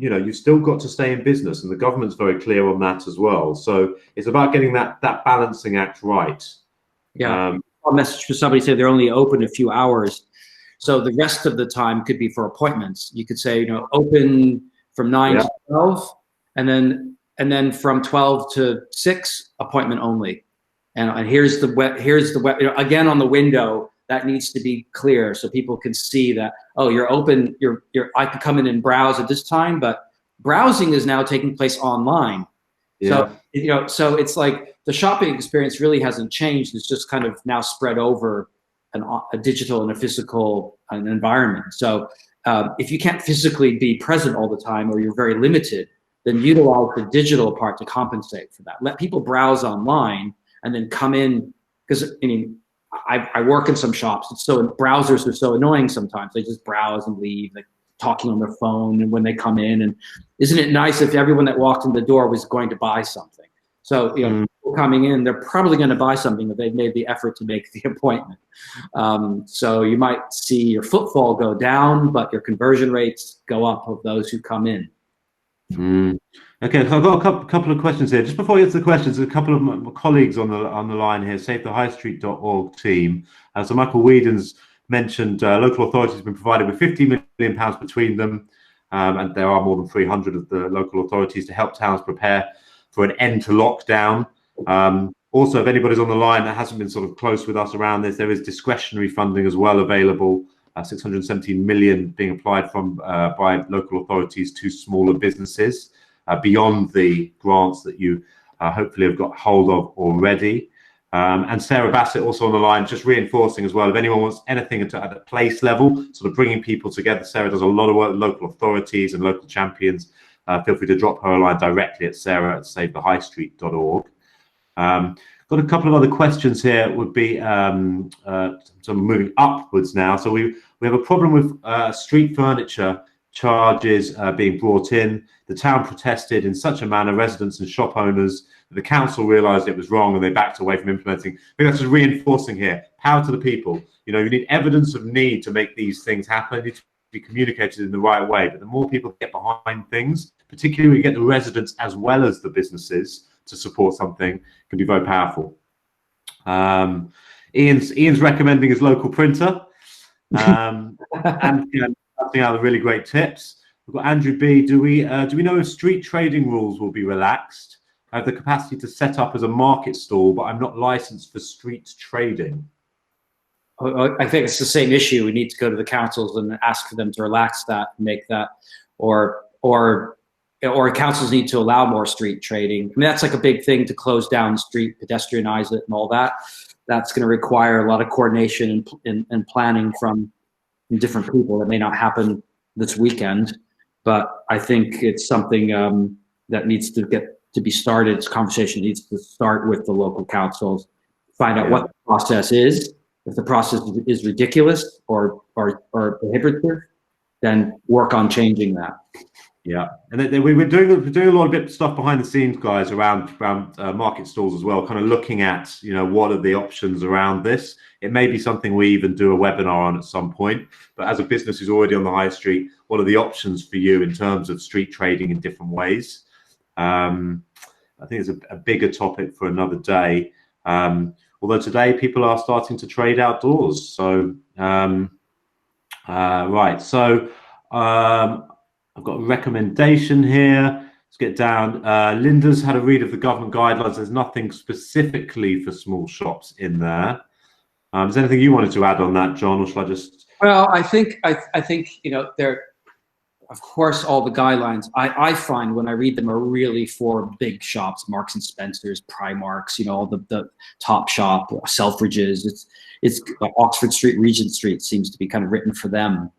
you know, you've still got to stay in business, and the government's very clear on that as well. So it's about getting that balancing act right. Yeah. A message for somebody say they're only open a few hours, so the rest of the time could be for appointments. You could say, you know, open from 9 to 12, and then from 12 to 6, appointment only. And here's the web, you know, again, on the window, that needs to be clear so people can see that, oh, you're open, I can come in and browse at this time, but browsing is now taking place online. Yeah. So, you know, so it's like the shopping experience really hasn't changed. It's just kind of now spread over a digital and a physical environment. So if you can't physically be present all the time, or you're very limited, then utilize the digital part to compensate for that. Let people browse online and then come in, because I mean, I work in some shops. Browsers are so annoying sometimes. They just browse and leave, like talking on their phone, and when they come in. And isn't it nice if everyone that walked in the door was going to buy something? So, you know, people coming in, they're probably going to buy something if they've made the effort to make the appointment. So you might see your footfall go down, but your conversion rates go up of those who come in. Okay, so I've got a couple of questions here. Just before we get to the questions, a couple of my colleagues on the line here, SaveTheHighStreet.org team. So Michael Whedon's mentioned local authorities have been provided with £50 million between them, and there are more than 300 of the local authorities to help towns prepare for an end to lockdown. Also, if anybody's on the line that hasn't been sort of close with us around this, there is discretionary funding as well available. 617 million being applied from by local authorities to smaller businesses. beyond the grants that you hopefully have got hold of already. And Sarah Bassett also on the line, just reinforcing as well, if anyone wants anything at a place level, sort of bringing people together. Sarah does a lot of work with local authorities and local champions. Feel free to drop her a line directly at sarah@savethehighstreet.org. Got a couple of other questions here. Would be so moving upwards now. So we have a problem with street furniture charges being brought in. The town protested in such a manner, residents and shop owners, that the council realised it was wrong and they backed away from implementing. I think that's just reinforcing here. Power to the people. You know, you need evidence of need to make these things happen. It needs to be communicated in the right way. But the more people get behind things, particularly when you get the residents as well as the businesses to support something, can be very powerful. Ian's recommending his local printer, and passing out the really great tips. We've got Andrew B. Do we know if street trading rules will be relaxed? I have the capacity to set up as a market stall, but I'm not licensed for street trading. I think it's the same issue. We need to go to the councils and ask for them to relax that, make that, or councils need to allow more street trading. I mean, that's like a big thing, to close down the street, pedestrianize it and all that. That's going to require a lot of coordination and planning from different people. That may not happen this weekend, but I think it's something that needs to be started. This conversation needs to start with the local councils, find out what the process is. If the process is ridiculous or prohibitive, then work on changing that. Yeah, and then we're doing a lot of stuff behind the scenes, guys, around market stalls as well, kind of looking at, you know, what are the options around this. It may be something we even do a webinar on at some point, but as a business who's already on the high street, what are the options for you in terms of street trading in different ways? I think it's a bigger topic for another day. Although today people are starting to trade outdoors. So, right, so I've got a recommendation here. Let's get down. Linda's had a read of the government guidelines. There's nothing specifically for small shops in there. Is there anything you wanted to add on that, John, or shall I just? Well, I think you know, there, of course, all the guidelines I find when I read them are really for big shops, Marks and Spencers, Primarks, you know, all the Top Shop, Selfridges. It's Oxford Street, Regent Street seems to be kind of written for them.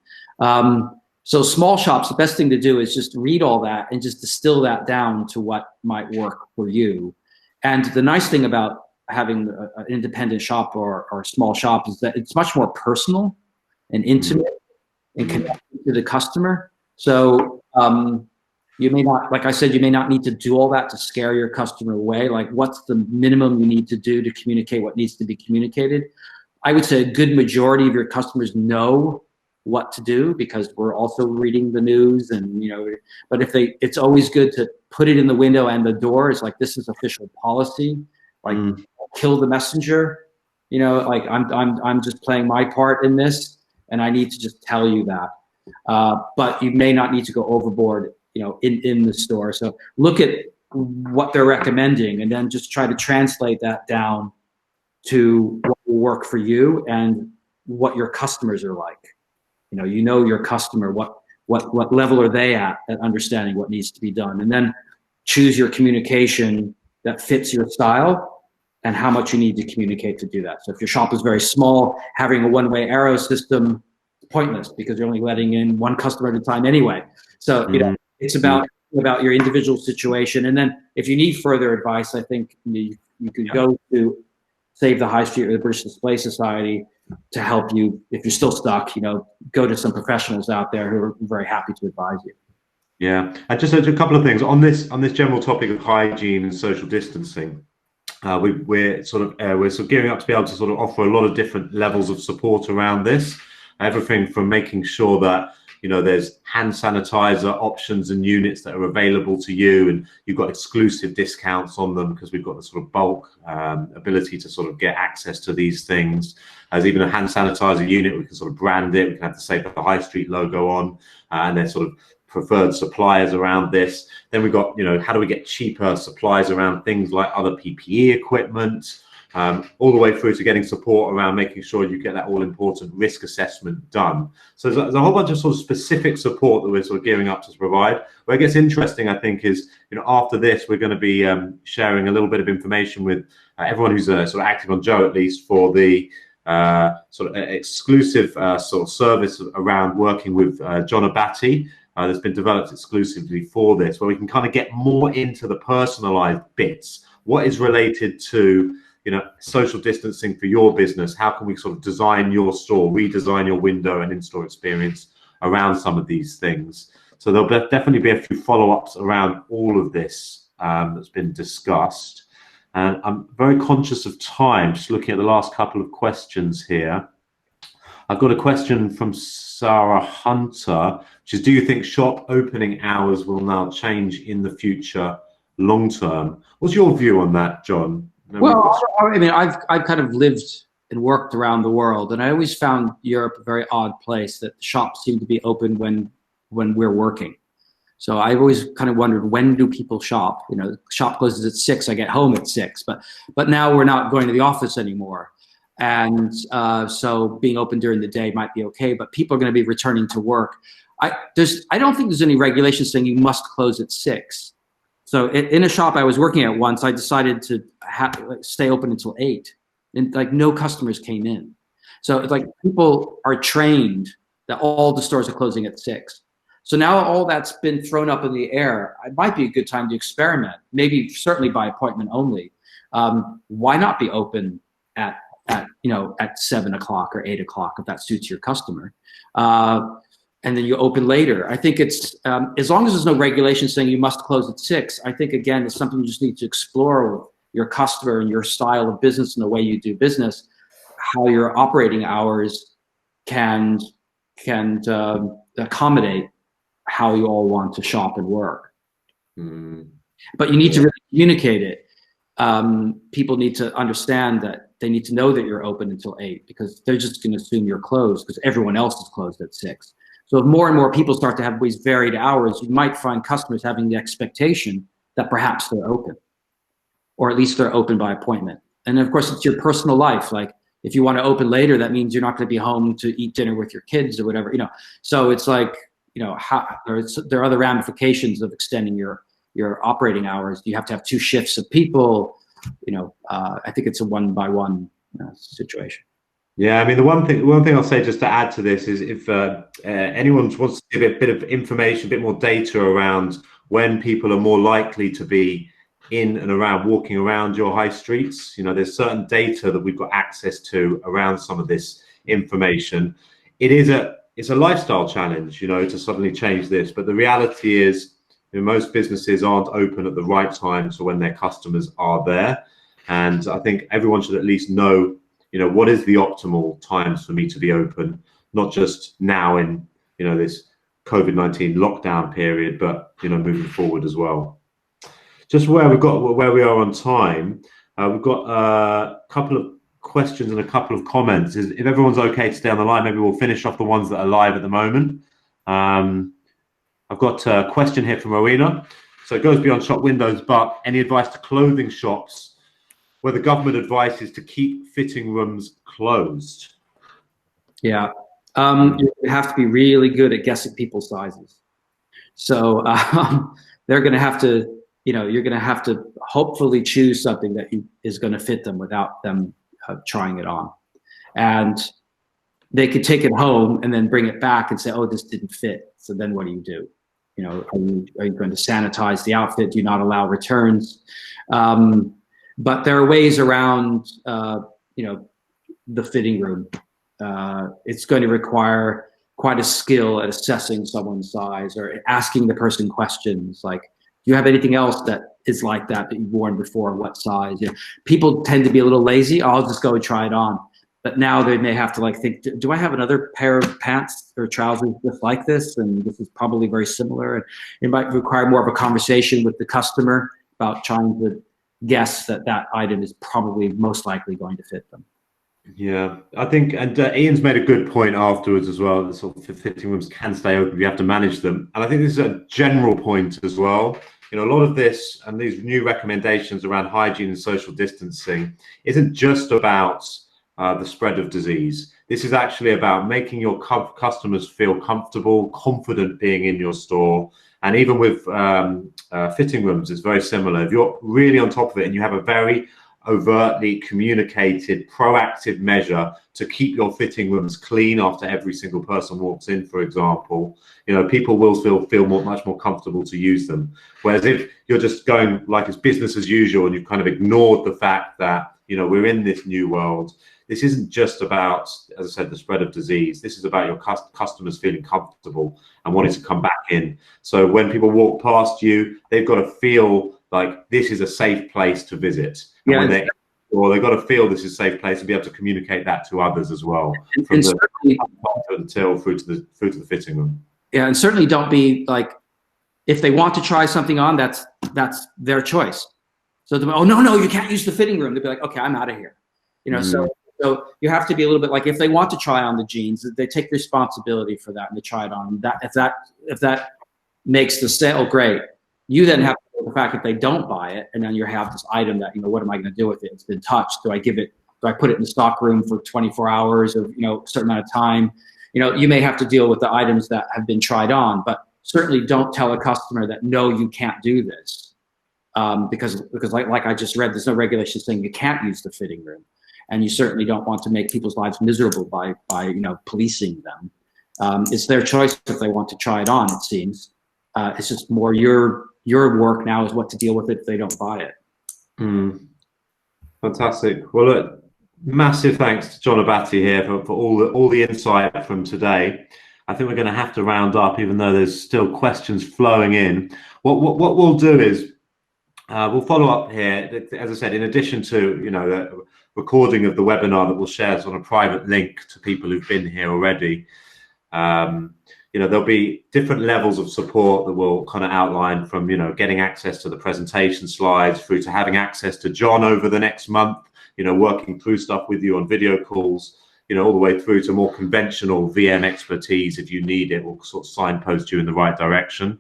So small shops, the best thing to do is just read all that and just distill that down to what might work for you. And the nice thing about having an independent shop or a small shop is that it's much more personal and intimate and connected to the customer. So you may not, like I said, you may not need to do all that to scare your customer away. Like, what's the minimum you need to do to communicate what needs to be communicated? I would say a good majority of your customers know what to do, because we're also reading the news, and you know, but it's always good to put it in the window and the door. It's like, this is official policy, like kill the messenger, you know, like I'm just playing my part in this, and I need to just tell you that. But you may not need to go overboard, you know, in the store. So look at what they're recommending and then just try to translate that down to what will work for you and what your customers are like. You know your customer, what level are they at understanding what needs to be done, and then choose your communication that fits your style and how much you need to communicate to do that. So if your shop is very small, having a one-way arrow system is pointless, because you're only letting in one customer at a time anyway. So you know, it's about your individual situation. And then if you need further advice, I think you could go to Save the High Street or the British Display Society to help you. If you're still stuck, you know, go to some professionals out there who are very happy to advise you. Yeah, and just a couple of things on this general topic of hygiene and social distancing. We're sort of gearing up to be able to sort of offer a lot of different levels of support around this. Everything from making sure that, you know, there's hand sanitizer options and units that are available to you, and you've got exclusive discounts on them because we've got the sort of bulk ability to sort of get access to these things. As even a hand sanitizer unit, we can sort of brand it. We can have the Save the High Street logo on, and there's sort of preferred suppliers around this. Then we've got, you know, how do we get cheaper supplies around things like other PPE equipment? all the way through to getting support around making sure you get that all-important risk assessment done. So there's a whole bunch of sort of specific support that we're sort of gearing up to provide. Where it gets interesting, I think, is after this we're going to be sharing a little bit of information with everyone who's sort of active on Joe, at least, for the sort of exclusive sort of service around working with John Abati. That's been developed exclusively for this, where we can kind of get more into the personalized bits. What is related to social distancing for your business? How can we sort of design your store, redesign your window and in-store experience around some of these things? So there'll definitely be a few follow-ups around all of this that's been discussed. And I'm very conscious of time, just looking at the last couple of questions here. I've got a question from Sarah Hunter, which is, do you think shop opening hours will now change in the future long term? What's your view on that, John? Well, I mean, I've kind of lived and worked around the world, and I always found Europe a very odd place, that shops seem to be open when we're working. So I always kind of wondered, when do people shop? Shop closes at 6, I get home at 6, but now we're not going to the office anymore. And so being open during the day might be okay, but people are going to be returning to work. I don't think there's any regulation saying you must close at 6. So in a shop I was working at once, I decided to stay open until 8, and no customers came in. So it's like people are trained that all the stores are closing at 6. So now all that's been thrown up in the air. It might be a good time to experiment, maybe certainly by appointment only. Why not be open at 7 o'clock or 8 o'clock if that suits your customer? And then you open later. I think it's, as long as there's no regulation saying you must close at 6, I think, again, it's something you just need to explore with your customer and your style of business and the way you do business, how your operating hours can accommodate how you all want to shop and work. But you need to really communicate it. People need to understand that they need to know that you're open until 8, because they're just going to assume you're closed because everyone else is closed at 6. So if more and more people start to have these varied hours, you might find customers having the expectation that perhaps they're open, or at least they're open by appointment. And of course, it's your personal life. Like, if you want to open later, that means you're not going to be home to eat dinner with your kids or whatever, So it's like, there are other ramifications of extending your operating hours. You have to have 2 shifts of people. I think it's a one-by-one situation. Yeah, I mean, the one thing I'll say just to add to this is, if anyone wants to give a bit of information, a bit more data around when people are more likely to be in and around, walking around your high streets, there's certain data that we've got access to around some of this information. It's a lifestyle challenge, to suddenly change this. But the reality is, most businesses aren't open at the right time, so when their customers are there. And I think everyone should at least know, what is the optimal times for me to be open, not just now in, this COVID-19 lockdown period, but, moving forward as well. Just where we are on time, we've got a couple of questions and a couple of comments. If everyone's okay to stay on the line, maybe we'll finish off the ones that are live at the moment. I've got a question here from Rowena. So it goes beyond shop windows, but any advice to clothing shops where the government advice is to keep fitting rooms closed? Yeah, you have to be really good at guessing people's sizes. So they're going to have to, you're going to have to hopefully choose something that is going to fit them without them trying it on. And they could take it home and then bring it back and say, oh, this didn't fit. So then what do you do? Are you going to sanitize the outfit? Do you not allow returns? But there are ways around, the fitting room. It's going to require quite a skill at assessing someone's size, or asking the person questions like, do you have anything else that is like that you've worn before? What size? People tend to be a little lazy. I'll just go and try it on. But now they may have to think, do I have another pair of pants or trousers just like this? And this is probably very similar. And it might require more of a conversation with the customer about trying to guess that item is probably most likely going to fit them. Yeah, I think, and Ian's made a good point afterwards as well. Sort of fitting rooms can stay open. You have to manage them. And I think this is a general point as well. you know, a lot of this and these new recommendations around hygiene and social distancing isn't just about the spread of disease. This is actually about making your customers feel comfortable, confident being in your store. And even with fitting rooms, it's very similar. If you're really on top of it and you have a very overtly communicated, proactive measure to keep your fitting rooms clean after every single person walks in, for example, you know, people will feel much more comfortable to use them. Whereas if you're just going like it's business as usual and you've kind of ignored the fact that, you know, we're in this new world, this isn't just about, as I said, the spread of disease. This is about your customers feeling comfortable and wanting to come back in. So when people walk past you, they've got to feel like this is a safe place to visit. Yeah. And they've got to feel this is a safe place and be able to communicate that to others as well, from the till through to the fitting room. Yeah, and certainly don't be like, if they want to try something on, that's their choice. So oh no, you can't use the fitting room. They'd be like, okay, I'm out of here. You know, so you have to be a little bit like, if they want to try on the jeans, they take responsibility for that and they try it on. That if that makes the sale great, you then have to the fact that they don't buy it, and then you have this item that, you know, what am I going to do with it? It's been touched. Do I put it in the stock room for 24 hours or, you know, a certain amount of time? You know, you may have to deal with the items that have been tried on, but certainly don't tell a customer that, no, you can't do this. Because like I just read, there's no regulation saying you can't use the fitting room. And you certainly don't want to make people's lives miserable by you know, policing them. It's their choice if they want to try it on, it seems. It's just more your work now is what to deal with it if they don't buy it. Fantastic. Well, look, massive thanks to John Abate here for all the insight from today. I think we're going to have to round up, even though there's still questions flowing in. What we'll do is we'll follow up here. As I said, in addition to, you know, the recording of the webinar that we'll share on a private link to people who've been here already. You know, there'll be different levels of support that we'll kind of outline, from, you know, getting access to the presentation slides through to having access to John over the next month, you know, working through stuff with you on video calls, you know, all the way through to more conventional VM expertise. If you need it, we'll sort of signpost you in the right direction.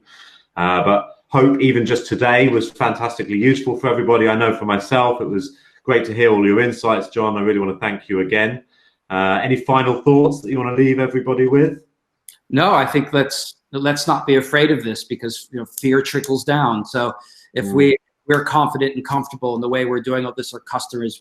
But hope even just today was fantastically useful for everybody. I know for myself, it was great to hear all your insights, John. I really want to thank you again. Any final thoughts that you want to leave everybody with? No, I think let's not be afraid of this, because, you know, fear trickles down. So if we're confident and comfortable in the way we're doing all this, our customers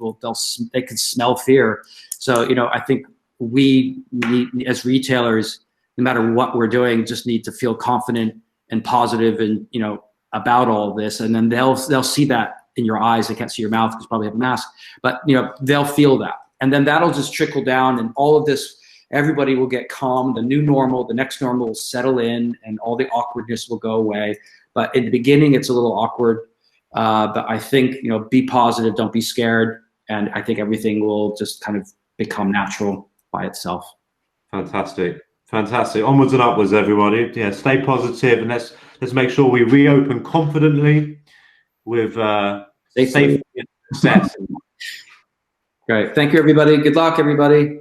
they can smell fear. So, you know, I think we need, as retailers, no matter what we're doing, just need to feel confident and positive and, you know, about all this. And then they'll see that in your eyes. They can't see your mouth because you probably have a mask, but, you know, they'll feel that. And then that'll just trickle down, and all of this, everybody will get calm. The new normal, the next normal will settle in, and all the awkwardness will go away. But in the beginning, it's a little awkward. But I think, you know, be positive, don't be scared. And I think everything will just kind of become natural by itself. Fantastic. Fantastic. Onwards and upwards, everybody. Yeah, stay positive, and let's make sure we reopen confidently with safety and success. Great. Thank you, everybody. Good luck, everybody.